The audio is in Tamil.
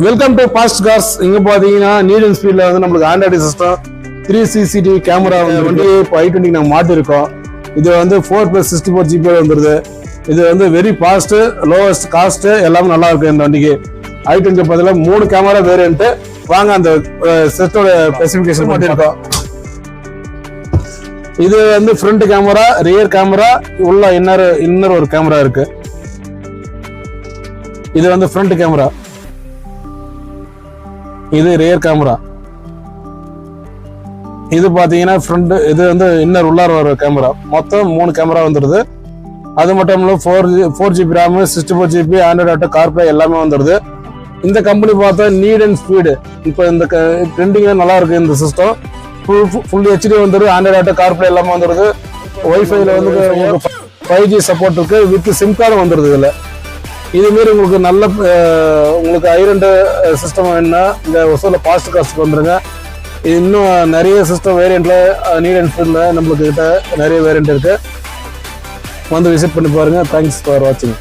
Welcome to past cars. இங்க பாத்தீங்கன்னா நீட் அண்ட் ஸ்பீட்ல வந்து நம்மளுக்கு ஆண்ட்ராய்டு சிஸ்டம் 3 CCTV கேமரா வந்து இப்போ i20 நாங்கள் மாட்டிருக்கோம். இது வந்து 4+64 GB வந்துருது. இது வந்து வெரி ஃபாஸ்ட், லோவஸ்ட் காஸ்ட், எல்லாமே நல்லா இருக்கு இந்த வண்டிக்கு. i20 பதில 3 கேமரா வேரியன்ட். வாங்க அந்த செட்டோட ஸ்பெசிஃபிகேஷன் மாட்டிருக்கோம். இது வந்து ஃப்ரண்ட் கேமரா, ரியர் கேமரா, உள்ள இன்னர் ஒரு கேமரா இருக்கு. இது வந்து ஃப்ரண்ட் கேமரா, இது ரியர் கேமரா. இது பாத்தீங்கன்னா ஃப்ரண்ட், இது வந்து இன்னர் உள்ளார வர கேமரா. மொத்தம் 3 கேமரா வந்துடுது. அது மட்டும் இல்ல 4 GB RAM, 64 GB Android auto, CarPlay எல்லாமே வந்துடுது. இந்த கம்பெனி பார்த்தா நீட் அண்ட் ஸ்பீடு இப்போ இந்த ட்ரெண்டிங்ல நல்லா இருக்கு. இந்த சிஸ்டம் ஃபுல் HD வந்துடுது, ஆண்ட்ராய்டு ஆட்டோ, கார்ப்ளே எல்லாமே வந்துடுது. ஒய்ஃபைல வந்து 5G சப்போர்ட் இருக்கு, வித் சிம் கார்டு வந்துடுது. இதுல இதுமாரி உங்களுக்கு நல்ல உங்களுக்கு i2 சிஸ்டம் வேணும்னா இந்த ஒசூரில் பாஸ்ட் காஸ்ட்டுக்கு வந்துருங்க. இன்னும் நிறைய சிஸ்டம் வேரியண்ட்ல நீட் அண்ட் ஸ்பீட்ல நம்மளுக்கு கிட்ட நிறைய வேரியண்ட் இருக்கு. வந்து விசிட் பண்ணி பாருங்க. தேங்க்ஸ் ஃபார் வாட்சிங்.